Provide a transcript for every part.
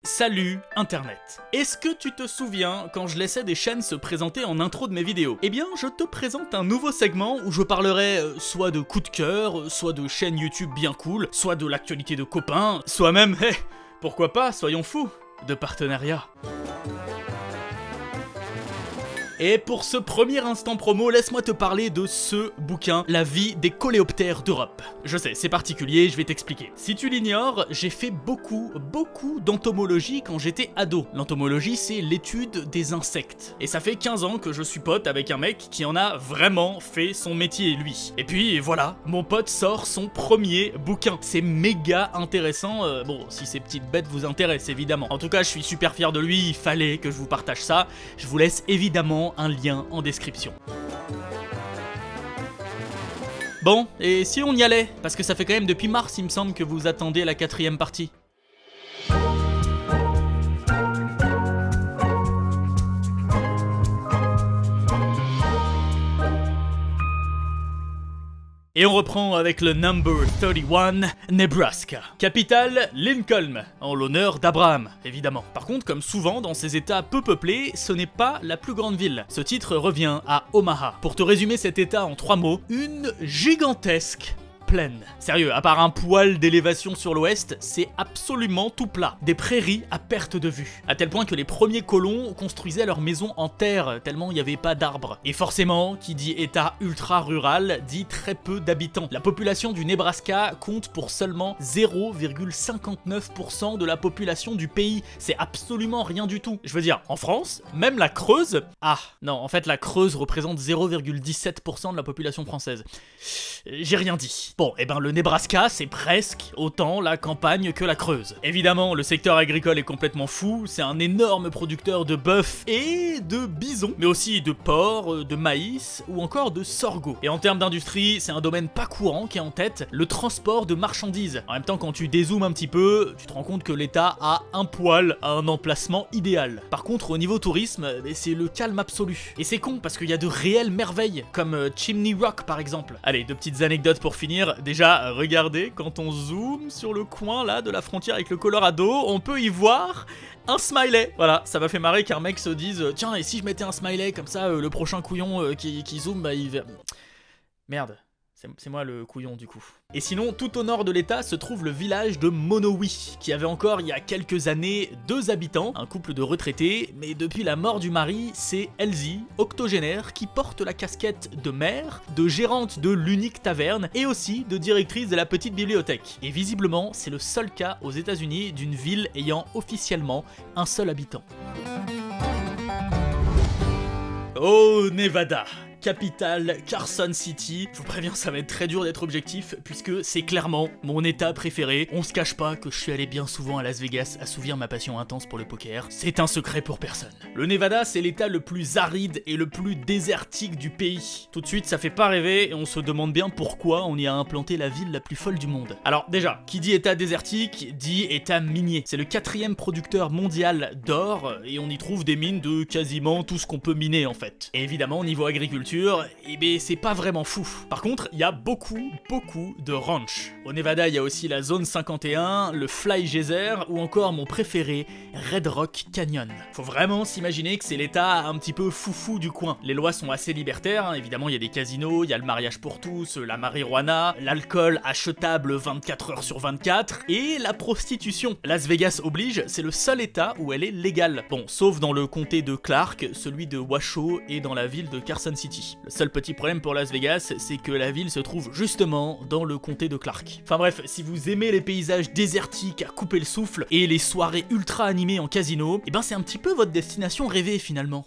Salut Internet. Est-ce que tu te souviens quand je laissais des chaînes se présenter en intro de mes vidéos? Eh bien, je te présente un nouveau segment où je parlerai soit de coups de cœur, soit de chaînes YouTube bien cool, soit de l'actualité de copains, soit même, pourquoi pas, soyons fous, de partenariat. Et pour ce premier instant promo, laisse-moi te parler de ce bouquin, La vie des coléoptères d'Europe. Je sais, c'est particulier, je vais t'expliquer. Si tu l'ignores, j'ai fait beaucoup d'entomologie quand j'étais ado. L'entomologie, c'est l'étude des insectes. Et ça fait 15 ans que je suis pote avec un mec qui en a vraiment fait son métier, lui. Et puis voilà, mon pote sort son premier bouquin. C'est méga intéressant, bon, si ces petites bêtes vous intéressent, évidemment. En tout cas, je suis super fier de lui, il fallait que je vous partage ça. Je vous laisse évidemment un lien en description. Bon, et si on y allait? Parce que ça fait quand même depuis mars, il me semble, que vous attendez la 4e partie. Et on reprend avec le number 31, Nebraska. Capitale, Lincoln, en l'honneur d'Abraham, évidemment. Par contre, comme souvent dans ces états peu peuplés, ce n'est pas la plus grande ville. Ce titre revient à Omaha. Pour te résumer cet état en 3 mots, une gigantesque plaine. Sérieux, à part un poil d'élévation sur l'ouest, c'est absolument tout plat. Des prairies à perte de vue. À tel point que les premiers colons construisaient leurs maisons en terre, tellement il n'y avait pas d'arbres. Et forcément, qui dit état ultra rural, dit très peu d'habitants. La population du Nebraska compte pour seulement 0,59% de la population du pays. C'est absolument rien du tout. Je veux dire, en France, même la Creuse... Ah, non, en fait la Creuse représente 0,17% de la population française. J'ai rien dit. Bon, et ben le Nebraska, c'est presque autant la campagne que la Creuse. Évidemment, le secteur agricole est complètement fou, c'est un énorme producteur de bœuf et de bisons, mais aussi de porc, de maïs ou encore de sorgho. Et en termes d'industrie, c'est un domaine pas courant qui est en tête, le transport de marchandises. En même temps, quand tu dézoomes un petit peu, tu te rends compte que l'État a un poil à un emplacement idéal. Par contre, au niveau tourisme, c'est le calme absolu. Et c'est con parce qu'il y a de réelles merveilles, comme Chimney Rock par exemple. Allez, 2 petites anecdotes pour finir. Déjà, regardez, quand on zoome sur le coin là de la frontière avec le Colorado, on peut y voir un smiley. Voilà, ça m'a fait marrer qu'un mec se dise tiens, et si je mettais un smiley comme ça, le prochain couillon qui zoome, bah il va... Merde. C'est moi le couillon du coup. Et sinon, tout au nord de l'état se trouve le village de Monowi, qui avait encore il y a quelques années 2 habitants, un couple de retraités, mais depuis la mort du mari, c'est Elsie, octogénaire, qui porte la casquette de mère, de gérante de l'unique taverne, et aussi de directrice de la petite bibliothèque. Et visiblement, c'est le seul cas aux États-Unis d'une ville ayant officiellement un seul habitant. Oh, Nevada! Capitale, Carson City. Je vous préviens, ça va être très dur d'être objectif puisque c'est clairement mon état préféré. On se cache pas que je suis allé bien souvent à Las Vegas assouvir ma passion intense pour le poker. C'est un secret pour personne. Le Nevada, c'est l'état le plus aride et le plus désertique du pays. Tout de suite, ça fait pas rêver et on se demande bien pourquoi on y a implanté la ville la plus folle du monde. Alors déjà, qui dit état désertique, dit état minier. C'est le 4e producteur mondial d'or et on y trouve des mines de quasiment tout ce qu'on peut miner en fait. Et évidemment, niveau agriculture, eh ben c'est pas vraiment fou. Par contre, il y a beaucoup de ranch. Au Nevada, il y a aussi la zone 51, le Fly Geyser ou encore mon préféré, Red Rock Canyon. Faut vraiment s'imaginer que c'est l'état un petit peu foufou du coin. Les lois sont assez libertaires, hein. Évidemment il y a des casinos, il y a le mariage pour tous, la marijuana, l'alcool achetable 24 heures sur 24 et la prostitution. Las Vegas oblige, c'est le seul état où elle est légale. Bon, sauf dans le comté de Clark, celui de Washoe et dans la ville de Carson City. Le seul petit problème pour Las Vegas, c'est que la ville se trouve justement dans le comté de Clark. Enfin bref, si vous aimez les paysages désertiques à couper le souffle et les soirées ultra animées en casino, et ben c'est un petit peu votre destination rêvée finalement.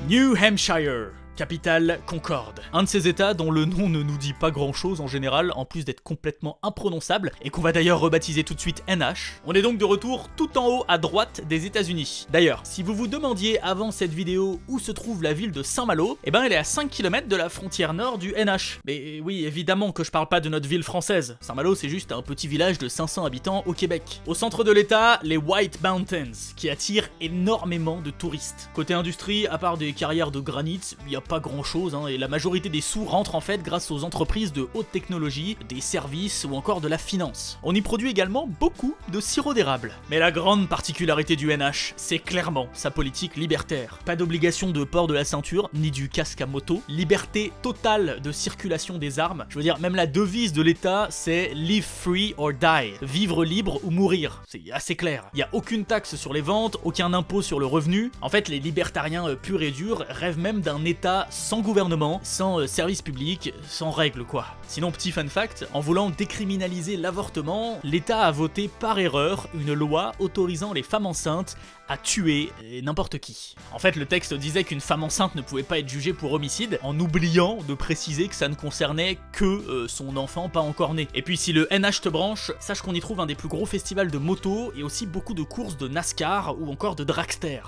New Hampshire. Capitale, Concorde. Un de ces états dont le nom ne nous dit pas grand chose en général, en plus d'être complètement imprononçable, et qu'on va d'ailleurs rebaptiser tout de suite NH. On est donc de retour tout en haut à droite des États-Unis. D'ailleurs, si vous vous demandiez avant cette vidéo où se trouve la ville de Saint-Malo, eh ben elle est à 5 km de la frontière nord du NH. Mais oui, évidemment que je parle pas de notre ville française. Saint-Malo, c'est juste un petit village de 500 habitants au Québec. Au centre de l'état, les White Mountains, qui attirent énormément de touristes. Côté industrie, à part des carrières de granit, il y a pas grand chose, hein, et la majorité des sous rentrent en fait grâce aux entreprises de haute technologie, des services ou encore de la finance. On y produit également beaucoup de sirop d'érable. Mais la grande particularité du NH, c'est clairement sa politique libertaire. Pas d'obligation de port de la ceinture, ni du casque à moto, liberté totale de circulation des armes. Je veux dire, même la devise de l'État, c'est « Live free or die », vivre libre ou mourir. C'est assez clair. Il n'y a aucune taxe sur les ventes, aucun impôt sur le revenu. En fait, les libertariens purs et durs rêvent même d'un État sans gouvernement, sans service public, sans règles quoi. Sinon, petit fun fact, en voulant décriminaliser l'avortement, l'État a voté par erreur une loi autorisant les femmes enceintes à tuer n'importe qui. En fait, le texte disait qu'une femme enceinte ne pouvait pas être jugée pour homicide, en oubliant de préciser que ça ne concernait que son enfant pas encore né. Et puis si le NH te branche, sache qu'on y trouve un des plus gros festivals de moto et aussi beaucoup de courses de NASCAR ou encore de dragster.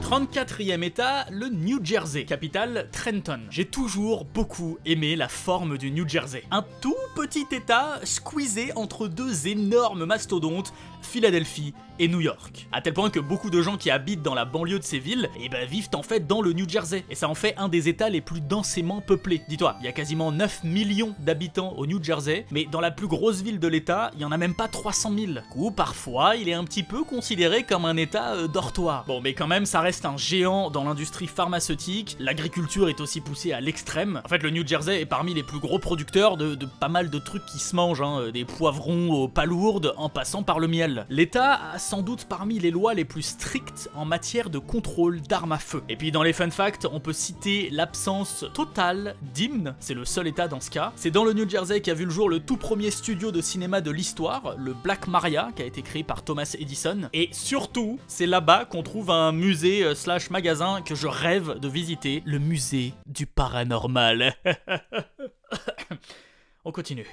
34e état, le New Jersey, capitale Trenton. J'ai toujours beaucoup aimé la forme du New Jersey. Un tout petit état squeezé entre deux énormes mastodontes, Philadelphie et New York. À tel point que beaucoup de gens qui habitent dans la banlieue de ces villes vivent en fait dans le New Jersey. Et ça en fait un des états les plus densément peuplés. Dis-toi, il y a quasiment 9 millions d'habitants au New Jersey, mais dans la plus grosse ville de l'état, il n'y en a même pas 300 000. Ou parfois, il est un petit peu considéré comme un état dortoir. Bon, mais quand même, ça reste un géant dans l'industrie pharmaceutique, l'agriculture est aussi poussée à l'extrême. En fait, le New Jersey est parmi les plus gros producteurs de pas mal de trucs qui se mangent, hein, des poivrons aux palourdes en passant par le miel. L'État a sans doute parmi les lois les plus strictes en matière de contrôle d'armes à feu. Et puis dans les fun facts, on peut citer l'absence totale d'hymne, c'est le seul État dans ce cas. C'est dans le New Jersey qu'a vu le jour le tout premier studio de cinéma de l'histoire, le Black Maria, qui a été créé par Thomas Edison. Et surtout, c'est là-bas qu'on trouve un musée slash magasin que je rêve de visiter, le musée du paranormal. On continue.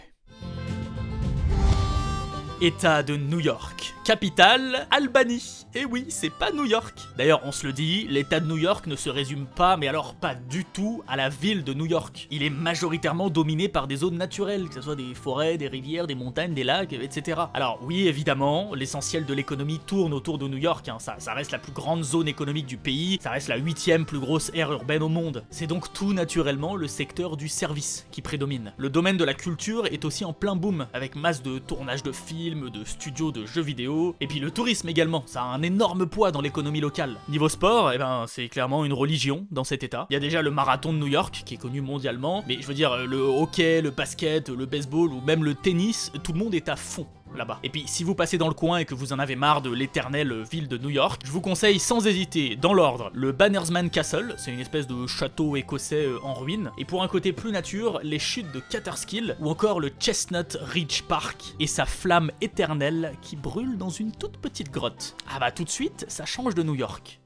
État de New York. Capitale, Albany. Et oui, c'est pas New York. D'ailleurs, on se le dit, l'état de New York ne se résume pas, mais alors pas du tout, à la ville de New York. Il est majoritairement dominé par des zones naturelles, que ce soit des forêts, des rivières, des montagnes, des lacs, etc. Alors oui, évidemment, l'essentiel de l'économie tourne autour de New York, hein. Ça reste la plus grande zone économique du pays, ça reste la 8e plus grosse aire urbaine au monde. C'est donc tout naturellement le secteur du service qui prédomine. Le domaine de la culture est aussi en plein boom, avec masse de tournages de films, de studios de jeux vidéo, et puis le tourisme également, ça a un énorme poids dans l'économie locale. Niveau sport, c'est clairement une religion dans cet état. Il y a déjà le marathon de New York, qui est connu mondialement, mais je veux dire, le hockey, le basket, le baseball ou même le tennis, tout le monde est à fond là-bas. Et puis si vous passez dans le coin et que vous en avez marre de l'éternelle ville de New York, je vous conseille sans hésiter, dans l'ordre, le Bannersman Castle, c'est une espèce de château écossais en ruine, et pour un côté plus nature, les chutes de Catterskill, ou encore le Chestnut Ridge Park, et sa flamme éternelle qui brûle dans une toute petite grotte. Ah bah tout de suite, ça change de New York.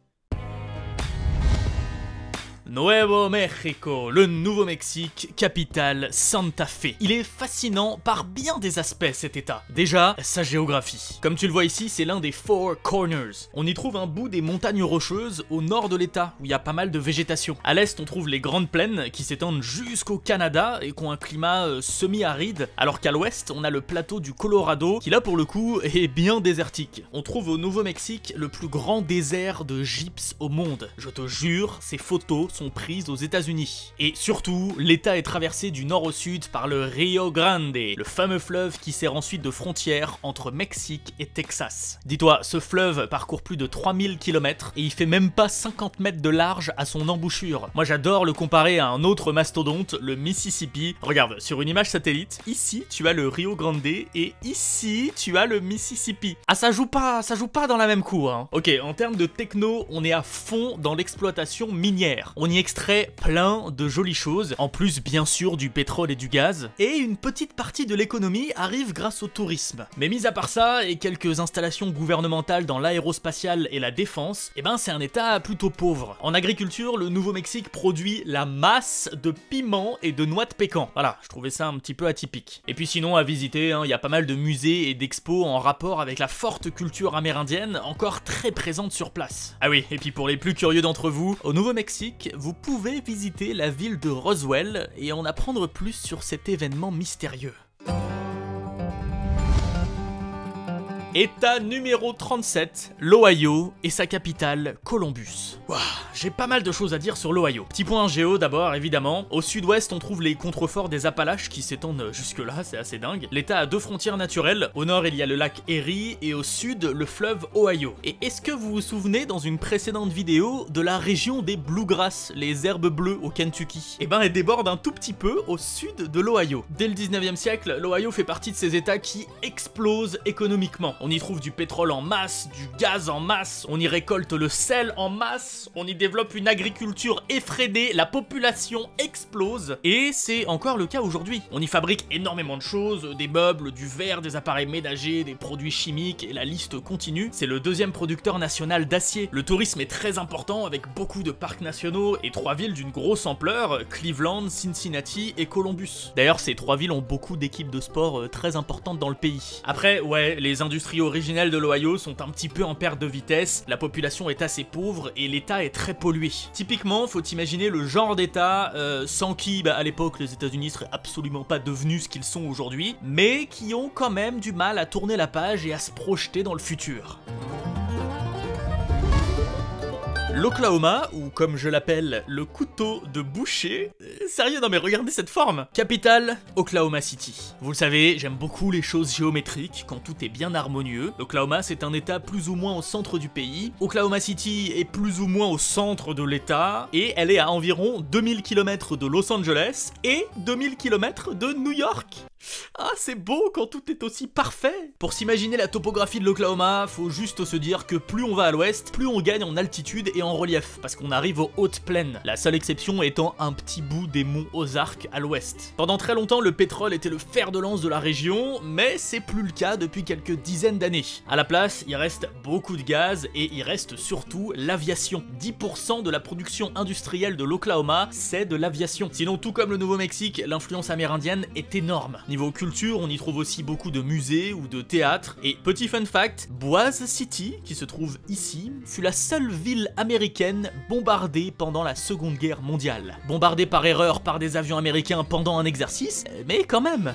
Nuevo Mexico, le Nouveau-Mexique, capitale Santa Fe. Il est fascinant par bien des aspects cet état. Déjà, sa géographie. Comme tu le vois ici, c'est l'un des Four Corners. On y trouve un bout des montagnes rocheuses au nord de l'état, où il y a pas mal de végétation. À l'est, on trouve les grandes plaines qui s'étendent jusqu'au Canada et qui ont un climat semi-aride, alors qu'à l'ouest, on a le plateau du Colorado, qui là pour le coup est bien désertique. On trouve au Nouveau-Mexique le plus grand désert de gypse au monde. Je te jure, ces photos sont prises aux États-Unis. Et surtout, l'État est traversé du nord au sud par le Rio Grande, le fameux fleuve qui sert ensuite de frontière entre Mexique et Texas. Dis-toi, ce fleuve parcourt plus de 3000 km et il fait même pas 50 mètres de large à son embouchure. Moi j'adore le comparer à un autre mastodonte, le Mississippi. Regarde, sur une image satellite, ici tu as le Rio Grande et ici tu as le Mississippi. Ah ça joue pas dans la même cour, hein. Ok, en termes de techno, on est à fond dans l'exploitation minière. On y extrait plein de jolies choses, en plus bien sûr du pétrole et du gaz, et une petite partie de l'économie arrive grâce au tourisme. Mais mis à part ça, et quelques installations gouvernementales dans l'aérospatiale et la défense, c'est un état plutôt pauvre. En agriculture, le Nouveau-Mexique produit la masse de piments et de noix de pécan. Voilà, je trouvais ça un petit peu atypique. Et puis sinon, à visiter, il y a pas mal de musées et d'expos en rapport avec la forte culture amérindienne, encore très présente sur place. Ah oui, et puis pour les plus curieux d'entre vous, au Nouveau-Mexique, vous pouvez visiter la ville de Roswell et en apprendre plus sur cet événement mystérieux. État numéro 37, l'Ohio et sa capitale, Columbus. Wow, j'ai pas mal de choses à dire sur l'Ohio. Petit point géo d'abord, évidemment. Au sud-ouest, on trouve les contreforts des Appalaches qui s'étendent jusque-là, c'est assez dingue. L'État a deux frontières naturelles. Au nord, il y a le lac Erie et au sud, le fleuve Ohio. Et est-ce que vous vous souvenez, dans une précédente vidéo, de la région des Bluegrass, les herbes bleues au Kentucky? Eh ben, elle déborde un tout petit peu au sud de l'Ohio. Dès le 19e siècle, l'Ohio fait partie de ces États qui explosent économiquement. On y trouve du pétrole en masse, du gaz en masse, on y récolte le sel en masse, on y développe une agriculture effrénée, la population explose, et c'est encore le cas aujourd'hui. On y fabrique énormément de choses, des meubles, du verre, des appareils ménagers, des produits chimiques, et la liste continue. C'est le deuxième producteur national d'acier. Le tourisme est très important avec beaucoup de parcs nationaux et 3 villes d'une grosse ampleur, Cleveland, Cincinnati et Columbus. D'ailleurs, ces 3 villes ont beaucoup d'équipes de sport très importantes dans le pays. Après, ouais, les industries originelles de l'Ohio sont un petit peu en perte de vitesse, la population est assez pauvre et l'État est très pollué. Typiquement, faut imaginer le genre d'État sans qui, à l'époque, les États-Unis seraient absolument pas devenus ce qu'ils sont aujourd'hui, mais qui ont quand même du mal à tourner la page et à se projeter dans le futur. L'Oklahoma, ou comme je l'appelle, le couteau de boucher. Sérieux, non mais regardez cette forme. Capitale, Oklahoma City. Vous le savez, j'aime beaucoup les choses géométriques, quand tout est bien harmonieux. L'Oklahoma, c'est un état plus ou moins au centre du pays. Oklahoma City est plus ou moins au centre de l'état, et elle est à environ 2000 km de Los Angeles et 2000 km de New York. Ah, c'est beau quand tout est aussi parfait. Pour s'imaginer la topographie de l'Oklahoma, faut juste se dire que plus on va à l'ouest, plus on gagne en altitude et en relief, parce qu'on arrive aux hautes plaines, la seule exception étant un petit bout des monts Ozarks à l'ouest. Pendant très longtemps, le pétrole était le fer de lance de la région, mais c'est plus le cas depuis quelques dizaines d'années. À la place, il reste beaucoup de gaz et il reste surtout l'aviation. 10% de la production industrielle de l'Oklahoma, c'est de l'aviation. Sinon, tout comme le Nouveau-Mexique, l'influence amérindienne est énorme. Niveau culture, on y trouve aussi beaucoup de musées ou de théâtres. Et petit fun fact, Boise City, qui se trouve ici, fut la seule ville américaine bombardée pendant la Seconde Guerre mondiale. Bombardée par erreur par des avions américains pendant un exercice, mais quand même.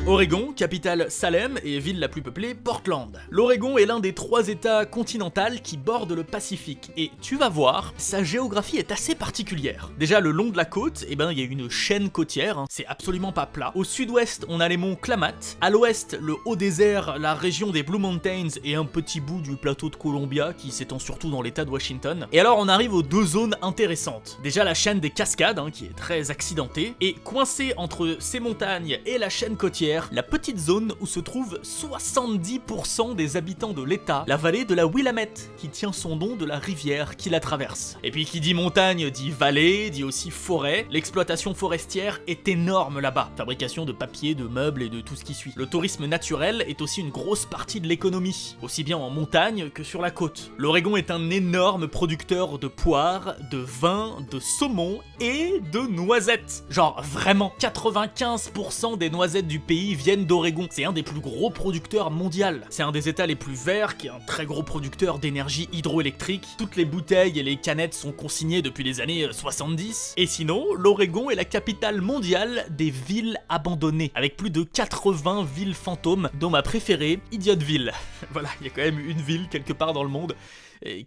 Oregon, capitale Salem et ville la plus peuplée, Portland. L'Oregon est l'un des 3 états continentaux qui bordent le Pacifique, et tu vas voir, sa géographie est assez particulière. Déjà, le long de la côte, il y a une chaîne côtière, c'est absolument pas plat. Au sud-ouest, on a les monts Klamath, à l'ouest, le haut désert, la région des Blue Mountains et un petit bout du plateau de Columbia qui s'étend surtout dans l'état de Washington. Et alors, on arrive aux 2 zones intéressantes. Déjà, la chaîne des Cascades, qui est très accidentée, et coincée entre ces montagnes et la chaîne côtière, la petite zone où se trouvent 70% des habitants de l'État, la vallée de la Willamette, qui tient son nom de la rivière qui la traverse. Et puis qui dit montagne dit vallée, dit aussi forêt. L'exploitation forestière est énorme là-bas. Fabrication de papier, de meubles et de tout ce qui suit. Le tourisme naturel est aussi une grosse partie de l'économie, aussi bien en montagne que sur la côte. L'Oregon est un énorme producteur de poires, de vin, de saumon et de noisettes. Genre vraiment, 95% des noisettes du pays viennent d'Oregon. C'est un des plus gros producteurs mondiaux. C'est un des états les plus verts, qui est un très gros producteur d'énergie hydroélectrique. Toutes les bouteilles et les canettes sont consignées depuis les années 70. Et sinon, l'Oregon est la capitale mondiale des villes abandonnées, avec plus de 80 villes fantômes, dont ma préférée, Idiotville. Voilà, il y a quand même une ville quelque part dans le monde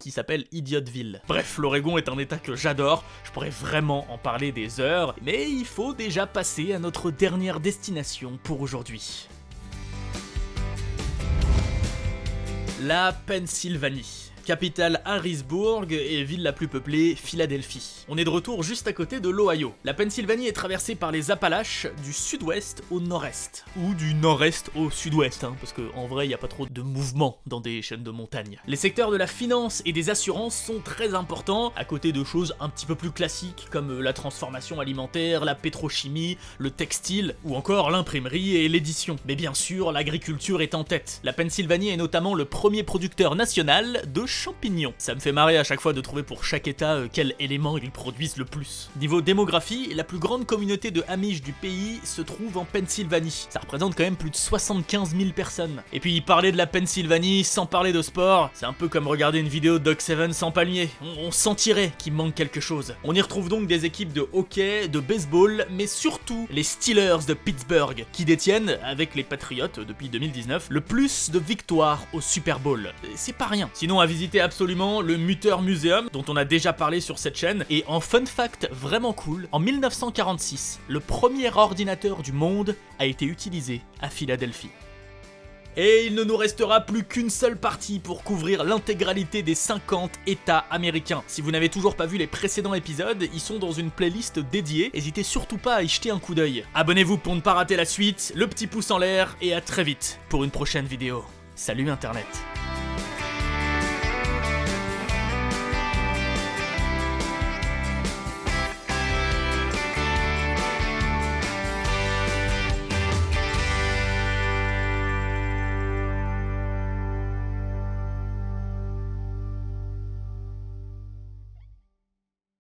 qui s'appelle Idiotville. Bref, l'Oregon est un état que j'adore, je pourrais vraiment en parler des heures, mais il faut déjà passer à notre dernière destination pour aujourd'hui. La Pennsylvanie. Capitale Harrisburg et ville la plus peuplée, Philadelphie. On est de retour juste à côté de l'Ohio. La Pennsylvanie est traversée par les Appalaches du sud-ouest au nord-est. Ou du nord-est au sud-ouest, parce qu'en vrai, il n'y a pas trop de mouvement dans des chaînes de montagnes. Les secteurs de la finance et des assurances sont très importants, à côté de choses un petit peu plus classiques, comme la transformation alimentaire, la pétrochimie, le textile, ou encore l'imprimerie et l'édition. Mais bien sûr, l'agriculture est en tête. La Pennsylvanie est notamment le premier producteur national de champignons. Ça me fait marrer à chaque fois de trouver pour chaque état quel élément ils produisent le plus. Niveau démographie, la plus grande communauté de Amish du pays se trouve en Pennsylvanie. Ça représente quand même plus de 75 000 personnes. Et puis parler de la Pennsylvanie sans parler de sport, c'est un peu comme regarder une vidéo de Doc Seven sans palmier. On sentirait qu'il manque quelque chose. On y retrouve donc des équipes de hockey, de baseball, mais surtout les Steelers de Pittsburgh, qui détiennent, avec les Patriots depuis 2019, le plus de victoires au Super Bowl. C'est pas rien. Sinon, à visiter absolument le Mutter Museum, dont on a déjà parlé sur cette chaîne, et en fun fact vraiment cool, en 1946, le premier ordinateur du monde a été utilisé à Philadelphie. Et il ne nous restera plus qu'une seule partie pour couvrir l'intégralité des 50 États américains. Si vous n'avez toujours pas vu les précédents épisodes, ils sont dans une playlist dédiée, n'hésitez surtout pas à y jeter un coup d'œil. Abonnez-vous pour ne pas rater la suite, le petit pouce en l'air, et à très vite pour une prochaine vidéo. Salut Internet!